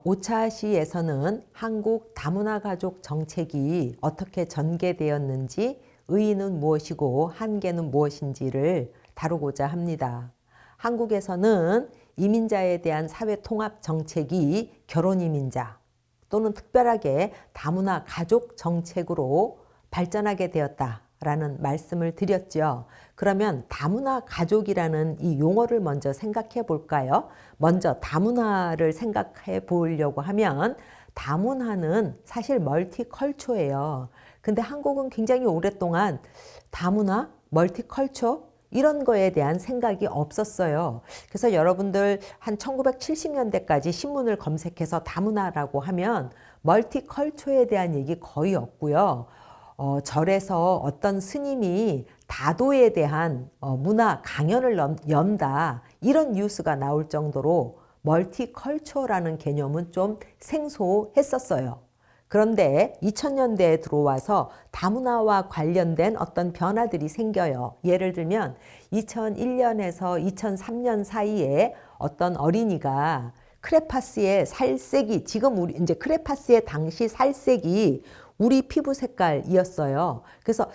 오차시에서는 한국 다문화 가족 정책이 어떻게 전개되었는지, 의의는 무엇이고 한계는 무엇인지를 다루고자 합니다. 한국에서는 이민자에 대한 사회 통합 정책이 결혼 이민자 또는 특별하게 다문화 가족 정책으로 발전하게 되었다라는 말씀을 드렸죠. 그러면 다문화 가족이라는 이 용어를 먼저 생각해 볼까요? 먼저 다문화를 생각해 보려고 하면 다문화는 사실 멀티컬처예요. 근데 한국은 굉장히 오랫동안 다문화, 멀티컬처 이런 거에 대한 생각이 없었어요. 그래서 여러분들 한 1970년대까지 신문을 검색해서 다문화라고 하면 멀티컬처에 대한 얘기 거의 없고요. 절에서 어떤 스님이 다도에 대한 문화 강연을 연다 이런 뉴스가 나올 정도로 멀티컬처라는 개념은 좀 생소했었어요. 그런데 2000년대에 들어와서 다문화와 관련된 어떤 변화들이 생겨요. 예를 들면 2001년에서 2003년 사이에 어떤 어린이가 크레파스의 살색이, 지금 우리 이제 크레파스의 당시 살색이 우리 피부 색깔이었어요. 그래서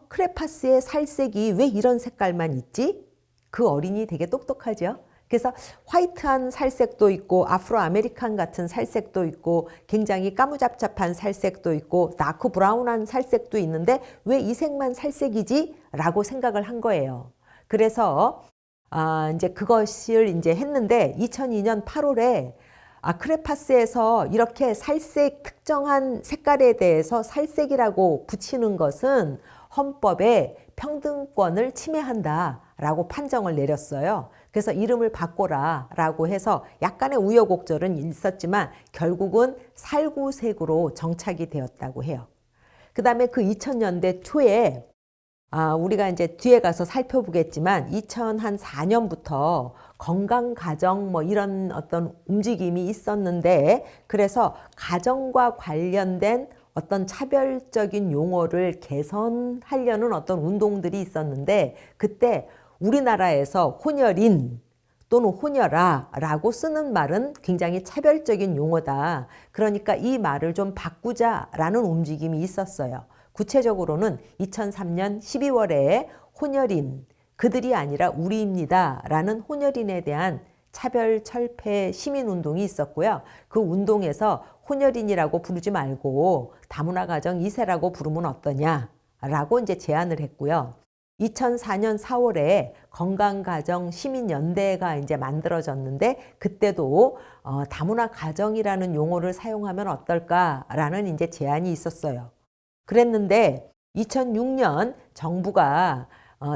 크레파스의 살색이 왜 이런 색깔만 있지? 그 어린이 되게 똑똑하죠. 그래서 화이트한 살색도 있고 아프로 아메리칸 같은 살색도 있고 굉장히 까무잡잡한 살색도 있고 다크 브라운한 살색도 있는데 왜 이 색만 살색이지? 라고 생각을 한 거예요. 그래서 이제 그것을 이제 했는데 2002년 8월에 크레파스에서 이렇게 살색 특정한 색깔에 대해서 살색이라고 붙이는 것은 헌법에 평등권을 침해한다라고 판정을 내렸어요. 그래서 이름을 바꿔라 라고 해서 약간의 우여곡절은 있었지만 결국은 살구색으로 정착이 되었다고 해요. 그 다음에 그 2000년대 초에 우리가 이제 뒤에 가서 살펴보겠지만 2004년부터 건강가정 뭐 이런 어떤 움직임이 있었는데, 그래서 가정과 관련된 어떤 차별적인 용어를 개선하려는 어떤 운동들이 있었는데, 그때 우리나라에서 혼혈인 또는 혼혈아라고 쓰는 말은 굉장히 차별적인 용어다. 그러니까 이 말을 좀 바꾸자라는 움직임이 있었어요. 구체적으로는 2003년 12월에 혼혈인, 그들이 아니라 우리입니다 라는 혼혈인에 대한 차별 철폐 시민운동이 있었고요. 그 운동에서 혼혈인이라고 부르지 말고 다문화 가정 2세라고 부르면 어떠냐라고 이제 제안을 했고요. 2004년 4월에 건강가정 시민연대가 이제 만들어졌는데, 그때도 다문화 가정이라는 용어를 사용하면 어떨까라는 이제 제안이 있었어요. 그랬는데 2006년 정부가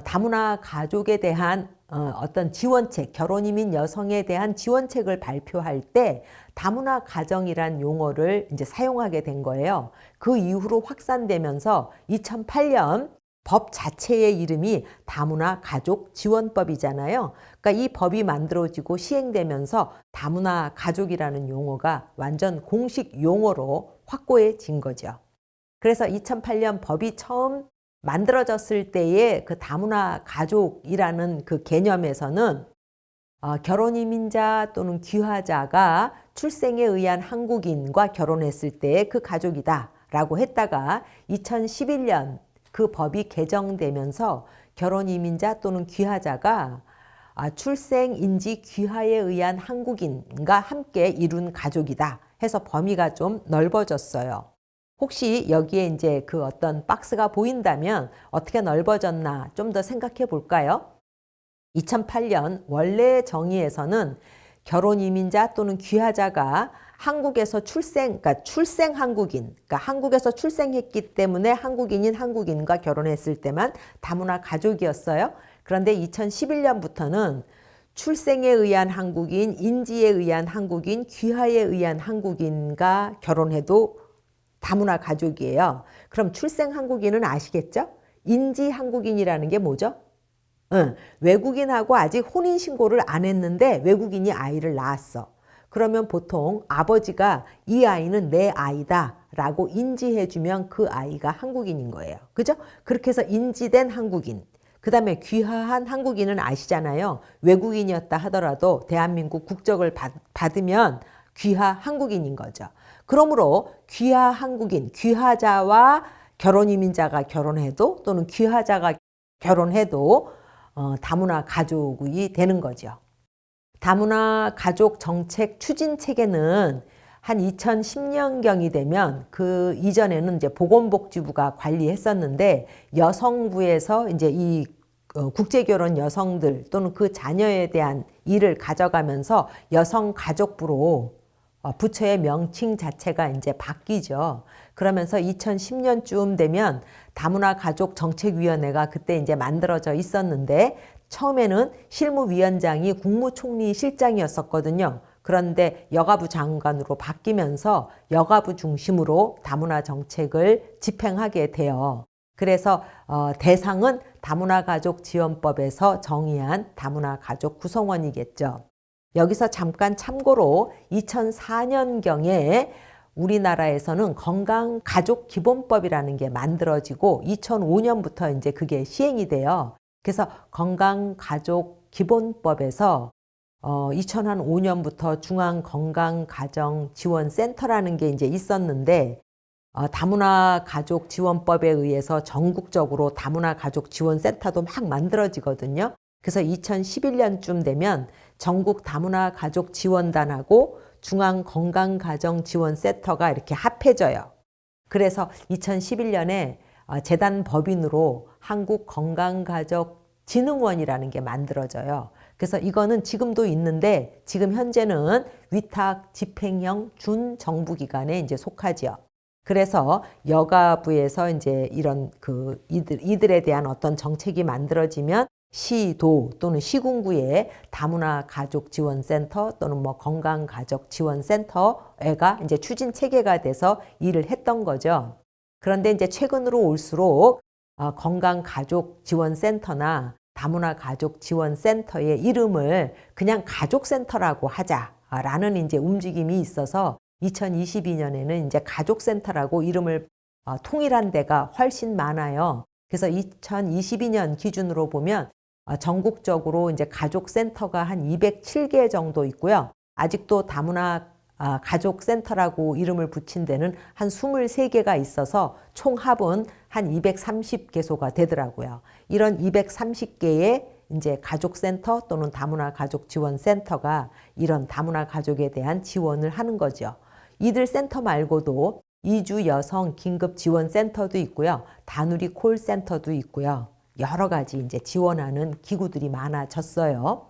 다문화 가족에 대한 어떤 지원책, 결혼이민 여성에 대한 지원책을 발표할 때 다문화 가정이란 용어를 이제 사용하게 된 거예요. 그 이후로 확산되면서 2008년 법 자체의 이름이 다문화 가족 지원법이잖아요. 그러니까 이 법이 만들어지고 시행되면서 다문화 가족이라는 용어가 완전 공식 용어로 확고해진 거죠. 그래서 2008년 법이 처음 만들어졌을 때의 그 다문화 가족이라는 그 개념에서는 결혼 이민자 또는 귀화자가 출생에 의한 한국인과 결혼했을 때의 그 가족이다 라고 했다가 2011년 그 법이 개정되면서 결혼 이민자 또는 귀화자가 출생인지 귀화에 의한 한국인과 함께 이룬 가족이다 해서 범위가 좀 넓어졌어요. 혹시 여기에 이제 그 어떤 박스가 보인다면 어떻게 넓어졌나 좀 더 생각해 볼까요? 2008년 원래 정의에서는 결혼 이민자 또는 귀화자가 한국에서 그러니까 출생 한국인, 그러니까 한국에서 출생했기 때문에 한국인인 한국인과 결혼했을 때만 다문화 가족이었어요. 그런데 2011년부터는 출생에 의한 한국인, 인지에 의한 한국인, 귀하에 의한 한국인과 결혼해도 다문화 가족이에요. 그럼 출생 한국인은 아시겠죠? 인지 한국인이라는 게 뭐죠? 외국인하고 아직 혼인신고를 안 했는데 외국인이 아이를 낳았어. 그러면 보통 아버지가 이 아이는 내 아이다 라고 인지해주면 그 아이가 한국인인 거예요. 그죠? 그렇게 해서 인지된 한국인. 그 다음에 귀화한 한국인은 아시잖아요. 외국인이었다 하더라도 대한민국 국적을 받으면 귀화 한국인인 거죠. 그러므로 귀화 한국인, 귀화자와 결혼이민자가 결혼해도 또는 귀화자가 결혼해도 다문화 가족이 되는 거죠. 다문화 가족 정책 추진 체계는 한 2010년경이 되면 그 이전에는 이제 보건복지부가 관리했었는데 여성부에서 이제 이 국제결혼 여성들 또는 그 자녀에 대한 일을 가져가면서 여성가족부로 부처의 명칭 자체가 이제 바뀌죠. 그러면서 2010년쯤 되면 다문화 가족 정책위원회가 그때 이제 만들어져 있었는데 처음에는 실무위원장이 국무총리 실장이었었거든요. 그런데 여가부 장관으로 바뀌면서 여가부 중심으로 다문화 정책을 집행하게 돼요. 그래서 대상은 다문화 가족 지원법에서 정의한 다문화 가족 구성원이겠죠. 여기서 잠깐 참고로 2004년경에 우리나라에서는 건강가족기본법이라는 게 만들어지고 2005년부터 이제 그게 시행이 돼요. 그래서 건강가족기본법에서 2005년부터 중앙건강가정지원센터라는 게 이제 있었는데 다문화 가족 지원법에 의해서 전국적으로 다문화 가족 지원센터도 막 만들어지거든요. 그래서 2011년쯤 되면 전국 다문화 가족 지원단하고 중앙건강가정지원센터가 이렇게 합해져요. 그래서 2011년에 재단 법인으로 한국건강가족진흥원이라는 게 만들어져요. 그래서 이거는 지금도 있는데 지금 현재는 위탁 집행형 준정부기관에 이제 속하지요. 그래서 여가부에서 이제 이런 이들에 대한 어떤 정책이 만들어지면 시도 또는 시군구에 다문화 가족 지원센터 또는 뭐 건강가족 지원센터가 이제 추진 체계가 돼서 일을 했던 거죠. 그런데 이제 최근으로 올수록 건강가족 지원센터나 다문화 가족 지원센터의 이름을 그냥 가족센터라고 하자라는 이제 움직임이 있어서 2022년에는 이제 가족센터라고 이름을 통일한 데가 훨씬 많아요. 그래서 2022년 기준으로 보면 전국적으로 이제 가족센터가 한 207개 정도 있고요. 아직도 다문화 가족센터라고 이름을 붙인 데는 한 23개가 있어서 총 합은 한 230개소가 되더라고요. 이런 230개의 이제 가족센터 또는 다문화 가족 지원센터가 이런 다문화 가족에 대한 지원을 하는 거죠. 이들 센터 말고도 이주 여성 긴급 지원센터도 있고요. 다누리 콜센터도 있고요. 여러 가지 이제 지원하는 기구들이 많아졌어요.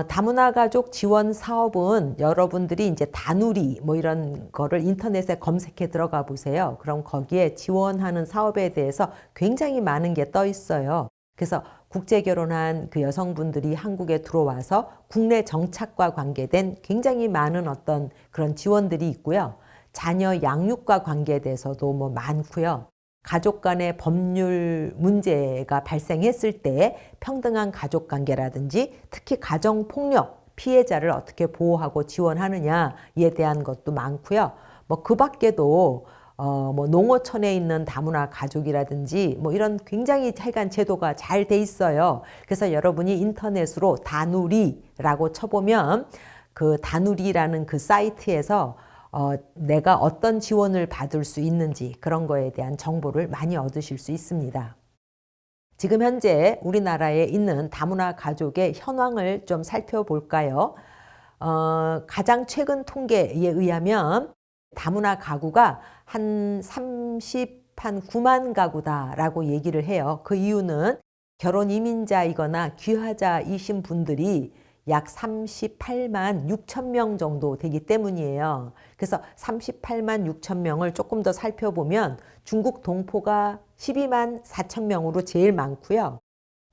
다문화 가족 지원 사업은 여러분들이 이제 다누리 뭐 이런 거를 인터넷에 검색해 들어가 보세요. 그럼 거기에 지원하는 사업에 대해서 굉장히 많은 게 떠 있어요. 그래서 국제 결혼한 그 여성분들이 한국에 들어와서 국내 정착과 관계된 굉장히 많은 어떤 그런 지원들이 있고요. 자녀 양육과 관계돼서도 뭐 많고요. 가족 간의 법률 문제가 발생했을 때 평등한 가족 관계라든지 특히 가정폭력 피해자를 어떻게 보호하고 지원하느냐에 대한 것도 많고요. 뭐 그 밖에도 뭐 농어촌에 있는 다문화 가족이라든지 뭐 이런 굉장히 하여간 제도가 잘 돼 있어요. 그래서 여러분이 인터넷으로 다누리라고 쳐보면 그 다누리라는 그 사이트에서 내가 어떤 지원을 받을 수 있는지 그런 거에 대한 정보를 많이 얻으실 수 있습니다. 지금 현재 우리나라에 있는 다문화 가족의 현황을 좀 살펴볼까요? 가장 최근 통계에 의하면 다문화 가구가 한 9만 가구다라고 얘기를 해요. 그 이유는 결혼 이민자이거나 귀화자이신 분들이 약 38만 6천 명 정도 되기 때문이에요. 그래서 38만 6천 명을 조금 더 살펴보면 중국 동포가 12만 4천 명으로 제일 많고요.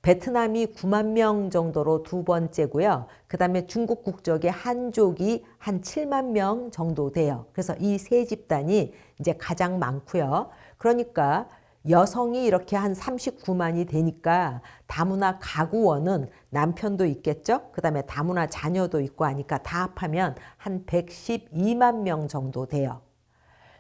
베트남이 9만 명 정도로 두 번째고요. 그 다음에 중국 국적의 한족이 한 7만 명 정도 돼요. 그래서 이 세 집단이 이제 가장 많고요. 그러니까 여성이 이렇게 한 39만이 되니까 다문화 가구원은 남편도 있겠죠. 그 다음에 다문화 자녀도 있고 하니까 다 합하면 한 112만 명 정도 돼요.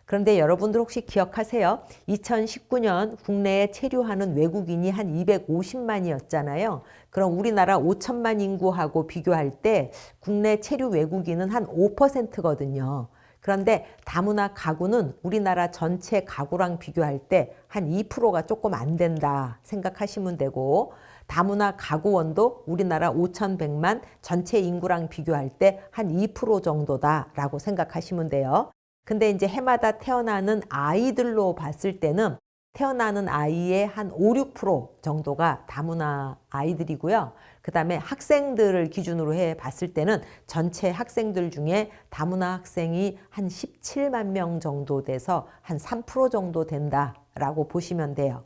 그런데 여러분들 혹시 기억하세요? 2019년 국내에 체류하는 외국인이 한 250만이었잖아요. 그럼 우리나라 5천만 인구하고 비교할 때 국내 체류 외국인은 한 5%거든요. 그런데 다문화 가구는 우리나라 전체 가구랑 비교할 때 한 2%가 조금 안 된다 생각하시면 되고, 다문화 가구원도 우리나라 5,100만 전체 인구랑 비교할 때 한 2% 정도다라고 생각하시면 돼요. 근데 이제 해마다 태어나는 아이들로 봤을 때는 태어나는 아이의 한 5, 6% 정도가 다문화 아이들이고요. 그 다음에 학생들을 기준으로 해 봤을 때는 전체 학생들 중에 다문화 학생이 한 17만 명 정도 돼서 한 3% 정도 된다라고 보시면 돼요.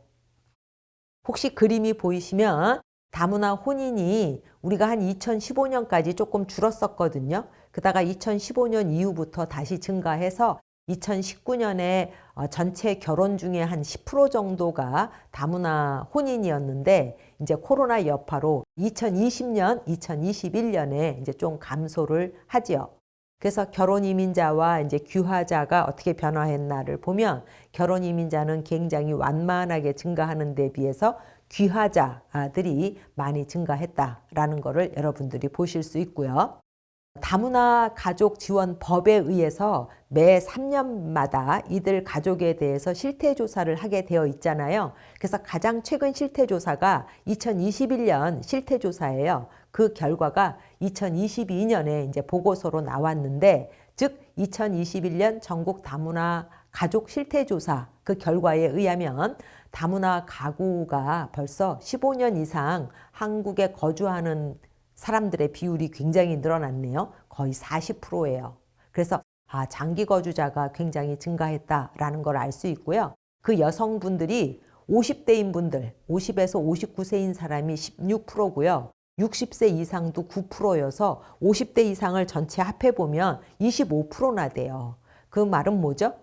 혹시 그림이 보이시면 다문화 혼인이 우리가 한 2015년까지 조금 줄었었거든요. 그다가 2015년 이후부터 다시 증가해서 2019년에 전체 결혼 중에 한 10% 정도가 다문화 혼인이었는데, 이제 코로나 여파로 2020년, 2021년에 이제 좀 감소를 하지요. 그래서 결혼 이민자와 이제 귀화자가 어떻게 변화했나를 보면 결혼 이민자는 굉장히 완만하게 증가하는 데 비해서 귀화자들이 많이 증가했다라는 것을 여러분들이 보실 수 있고요. 다문화 가족 지원 법에 의해서 매 3년마다 이들 가족에 대해서 실태조사를 하게 되어 있잖아요. 그래서 가장 최근 실태조사가 2021년 실태조사예요. 그 결과가 2022년에 이제 보고서로 나왔는데, 즉 2021년 전국 다문화 가족 실태조사 그 결과에 의하면 다문화 가구가 벌써 15년 이상 한국에 거주하는 사람들의 비율이 굉장히 늘어났네요. 거의 40%예요. 그래서 장기 거주자가 굉장히 증가했다라는 걸 알 수 있고요. 그 여성분들이 50대인 분들, 50에서 59세인 사람이 16%고요. 60세 이상도 9%여서 50대 이상을 전체 합해보면 25%나 돼요. 그 말은 뭐죠?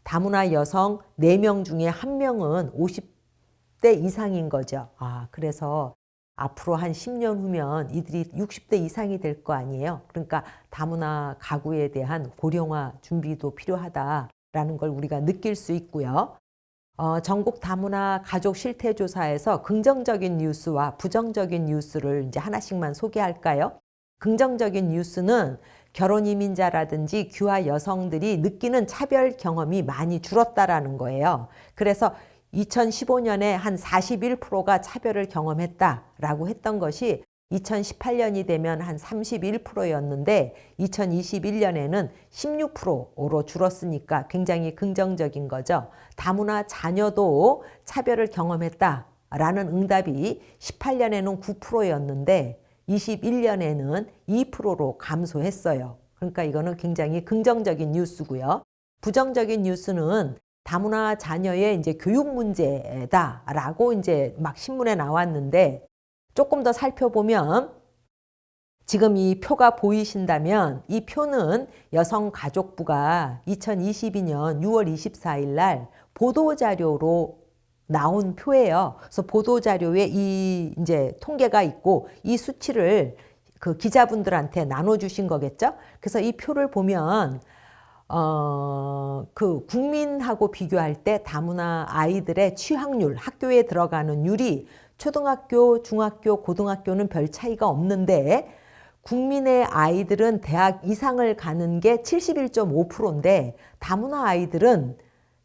다문화 여성 4명 중에 1명은 50대 이상인 거죠. 그래서 앞으로 한 10년 후면 이들이 60대 이상이 될 거 아니에요. 그러니까 다문화 가구에 대한 고령화 준비도 필요하다라는 걸 우리가 느낄 수 있고요. 전국 다문화 가족 실태조사에서 긍정적인 뉴스와 부정적인 뉴스를 이제 하나씩만 소개할까요? 긍정적인 뉴스는 결혼 이민자라든지 귀화 여성들이 느끼는 차별 경험이 많이 줄었다라는 거예요. 그래서 2015년에 한 41%가 차별을 경험했다라고 했던 것이 2018년이 되면 한 31%였는데 2021년에는 16%로 줄었으니까 굉장히 긍정적인 거죠. 다문화 자녀도 차별을 경험했다라는 응답이 18년에는 9%였는데 21년에는 2%로 감소했어요. 그러니까 이거는 굉장히 긍정적인 뉴스고요. 부정적인 뉴스는 다문화 자녀의 이제 교육 문제다라고 이제 막 신문에 나왔는데, 조금 더 살펴보면 지금 이 표가 보이신다면 이 표는 여성가족부가 2022년 6월 24일 날 보도자료로 나온 표예요. 그래서 보도자료에 이 이제 통계가 있고 이 수치를 그 기자분들한테 나눠주신 거겠죠. 그래서 이 표를 보면 그 국민하고 비교할 때 다문화 아이들의 취학률, 학교에 들어가는 율이 초등학교, 중학교, 고등학교는 별 차이가 없는데 국민의 아이들은 대학 이상을 가는 게 71.5%인데 다문화 아이들은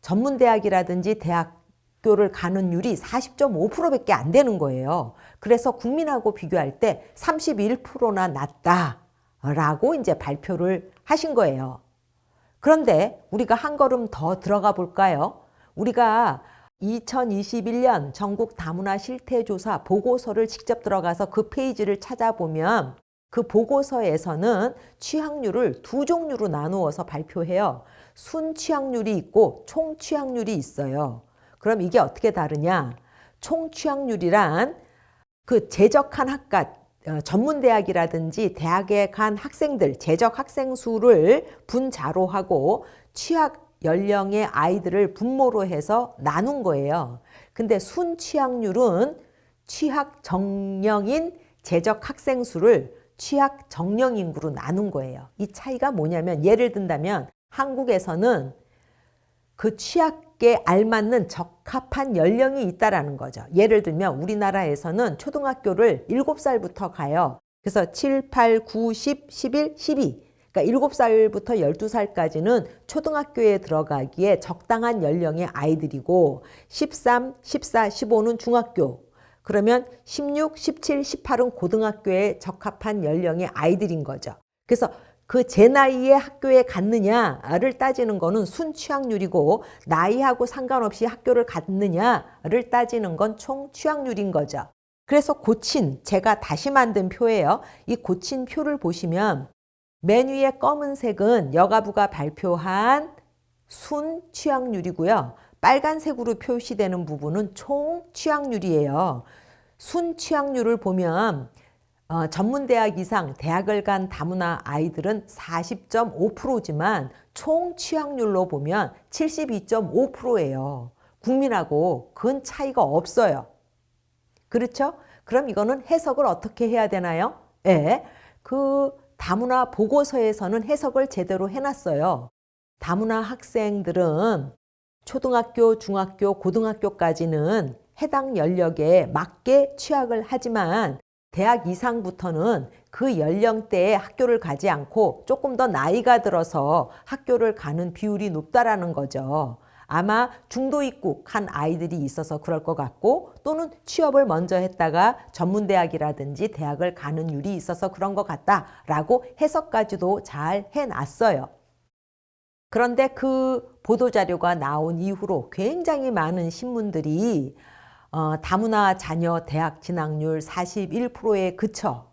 전문대학이라든지 대학교를 가는 율이 40.5%밖에 안 되는 거예요. 그래서 국민하고 비교할 때 31%나 낮다라고 이제 발표를 하신 거예요. 그런데 우리가 한 걸음 더 들어가 볼까요? 우리가 2021년 전국 다문화 실태조사 보고서를 직접 들어가서 그 페이지를 찾아보면 그 보고서에서는 취학률을 두 종류로 나누어서 발표해요. 순 취학률이 있고 총 취학률이 있어요. 그럼 이게 어떻게 다르냐? 총 취학률이란 그 재적한 학과, 전문대학이라든지 대학에 간 학생들, 재적 학생 수를 분자로 하고 취학 연령의 아이들을 분모로 해서 나눈 거예요. 근데 순취학률은 취학 정령인 재적 학생 수를 취학 정령 인구로 나눈 거예요. 이 차이가 뭐냐면 예를 든다면 한국에서는 그 취학에 알맞는 적합한 연령이 있다라는 거죠. 예를 들면 우리나라에서는 초등학교를 7살부터 가요. 그래서 7, 8, 9, 10, 11, 12. 그러니까 7살부터 12살까지는 초등학교에 들어가기에 적당한 연령의 아이들이고 13, 14, 15는 중학교. 그러면 16, 17, 18은 고등학교에 적합한 연령의 아이들인 거죠. 그래서 그 제 나이에 학교에 갔느냐를 따지는 거는 순취학률이고 나이하고 상관없이 학교를 갔느냐를 따지는 건 총 취학률인 거죠. 그래서 고친, 제가 다시 만든 표예요. 이 고친 표를 보시면 맨 위에 검은색은 여가부가 발표한 순 취학률이고요. 빨간색으로 표시되는 부분은 총 취학률이에요. 순 취학률을 보면 전문대학 이상 대학을 간 다문화 아이들은 40.5%지만 총 취학률로 보면 72.5%예요. 국민하고 큰 차이가 없어요. 그렇죠? 그럼 이거는 해석을 어떻게 해야 되나요? 네, 그 다문화 보고서에서는 해석을 제대로 해놨어요. 다문화 학생들은 초등학교, 중학교, 고등학교까지는 해당 연령에 맞게 취학을 하지만 대학 이상부터는 그 연령대에 학교를 가지 않고 조금 더 나이가 들어서 학교를 가는 비율이 높다라는 거죠. 아마 중도 입국한 아이들이 있어서 그럴 것 같고 또는 취업을 먼저 했다가 전문대학이라든지 대학을 가는 율이 있어서 그런 것 같다라고 해석까지도 잘 해놨어요. 그런데 그 보도자료가 나온 이후로 굉장히 많은 신문들이 다문화 자녀 대학 진학률 41%에 그쳐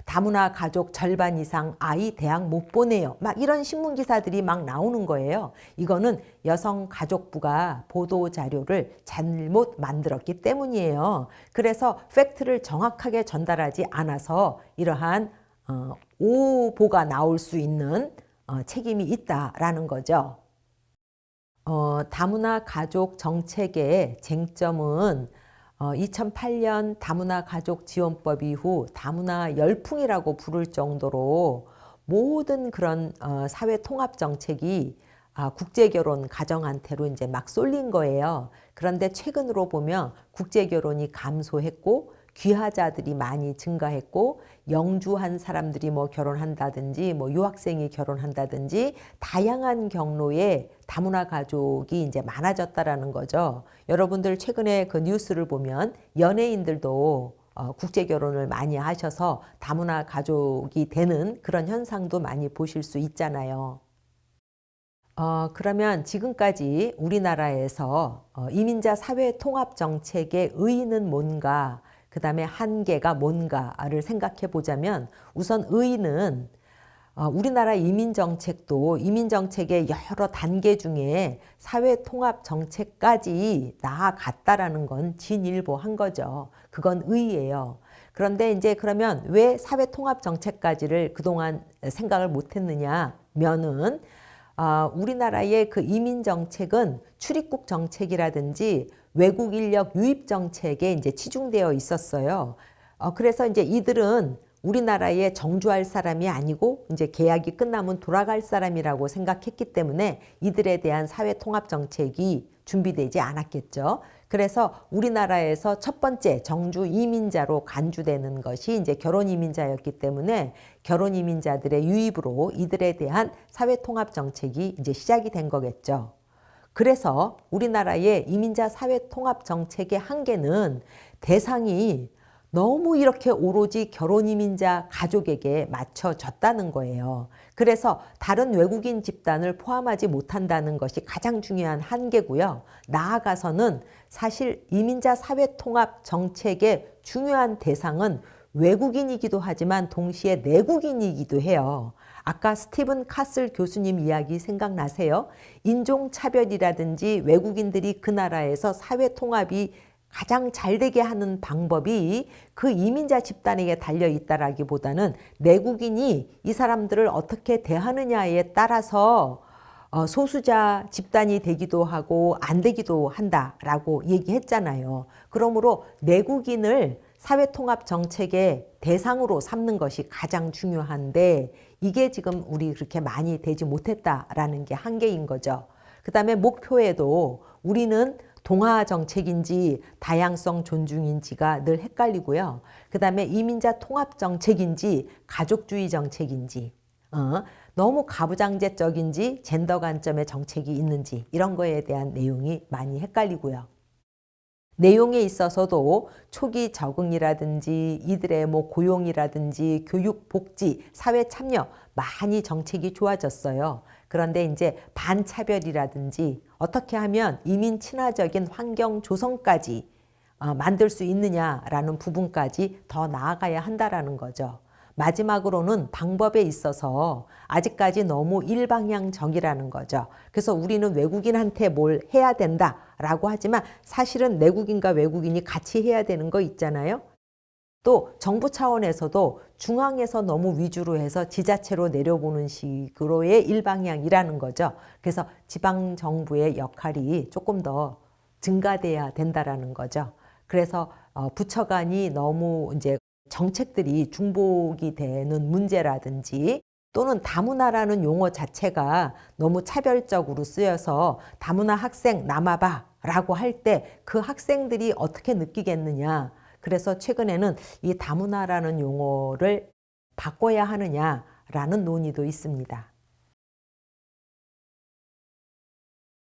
다문화 가족 절반 이상 아이 대학 못 보내요. 막 이런 신문 기사들이 막 나오는 거예요. 이거는 여성가족부가 보도자료를 잘못 만들었기 때문이에요. 그래서 팩트를 정확하게 전달하지 않아서 이러한 오보가 나올 수 있는 책임이 있다라는 거죠. 다문화 가족 정책의 쟁점은 2008년 다문화 가족 지원법 이후 다문화 열풍이라고 부를 정도로 모든 그런 사회 통합 정책이 국제결혼 가정한테로 이제 막 쏠린 거예요. 그런데 최근으로 보면 국제결혼이 감소했고 귀화자들이 많이 증가했고 영주한 사람들이 뭐 결혼한다든지 뭐 유학생이 결혼한다든지 다양한 경로의 다문화 가족이 이제 많아졌다라는 거죠. 여러분들 최근에 그 뉴스를 보면 연예인들도 국제 결혼을 많이 하셔서 다문화 가족이 되는 그런 현상도 많이 보실 수 있잖아요. 그러면 지금까지 우리나라에서 이민자 사회 통합 정책의 의의는 뭔가, 그 다음에 한계가 뭔가를 생각해 보자면 우선 의의는 우리나라 이민정책도 이민정책의 여러 단계 중에 사회통합정책까지 나아갔다라는 건 진일보한 거죠. 그건 의의예요. 그런데 이제 그러면 왜 사회통합정책까지를 그동안 생각을 못했느냐면은 우리나라의 그 이민정책은 출입국 정책이라든지 외국 인력 유입 정책에 이제 치중되어 있었어요. 그래서 이제 이들은 우리나라에 정주할 사람이 아니고 이제 계약이 끝나면 돌아갈 사람이라고 생각했기 때문에 이들에 대한 사회 통합 정책이 준비되지 않았겠죠. 그래서 우리나라에서 첫 번째 정주 이민자로 간주되는 것이 이제 결혼 이민자였기 때문에 결혼 이민자들의 유입으로 이들에 대한 사회 통합 정책이 이제 시작이 된 거겠죠. 그래서 우리나라의 이민자 사회 통합 정책의 한계는 대상이 너무 이렇게 오로지 결혼 이민자 가족에게 맞춰졌다는 거예요. 그래서 다른 외국인 집단을 포함하지 못한다는 것이 가장 중요한 한계고요. 나아가서는 사실 이민자 사회 통합 정책의 중요한 대상은 외국인이기도 하지만 동시에 내국인이기도 해요. 아까 스티븐 카슬 교수님 이야기 생각나세요? 인종차별이라든지 외국인들이 그 나라에서 사회 통합이 가장 잘 되게 하는 방법이 그 이민자 집단에게 달려 있다라기보다는 내국인이 이 사람들을 어떻게 대하느냐에 따라서 소수자 집단이 되기도 하고 안 되기도 한다라고 얘기했잖아요. 그러므로 내국인을 사회통합정책의 대상으로 삼는 것이 가장 중요한데 이게 지금 우리 그렇게 많이 되지 못했다라는 게 한계인 거죠. 그 다음에 목표에도 우리는 동화 정책인지 다양성 존중인지가 늘 헷갈리고요. 그 다음에 이민자 통합 정책인지 가족주의 정책인지 너무 가부장제적인지 젠더 관점의 정책이 있는지 이런 거에 대한 내용이 많이 헷갈리고요. 내용에 있어서도 초기 적응이라든지 이들의 고용이라든지 교육, 복지, 사회 참여 많이 정책이 좋아졌어요. 그런데 이제 반차별이라든지 어떻게 하면 이민 친화적인 환경 조성까지 만들 수 있느냐라는 부분까지 더 나아가야 한다라는 거죠. 마지막으로는 방법에 있어서 아직까지 너무 일방향적이라는 거죠. 그래서 우리는 외국인한테 뭘 해야 된다라고 하지만 사실은 내국인과 외국인이 같이 해야 되는 거 있잖아요. 또 정부 차원에서도 중앙에서 너무 위주로 해서 지자체로 내려보는 식으로의 일방향이라는 거죠. 그래서 지방정부의 역할이 조금 더 증가돼야 된다라는 거죠. 그래서 부처 간이 너무 이제 정책들이 중복이 되는 문제라든지 또는 다문화라는 용어 자체가 너무 차별적으로 쓰여서 다문화 학생 남아봐 라고 할 때 그 학생들이 어떻게 느끼겠느냐. 그래서 최근에는 이 다문화라는 용어를 바꿔야 하느냐라는 논의도 있습니다.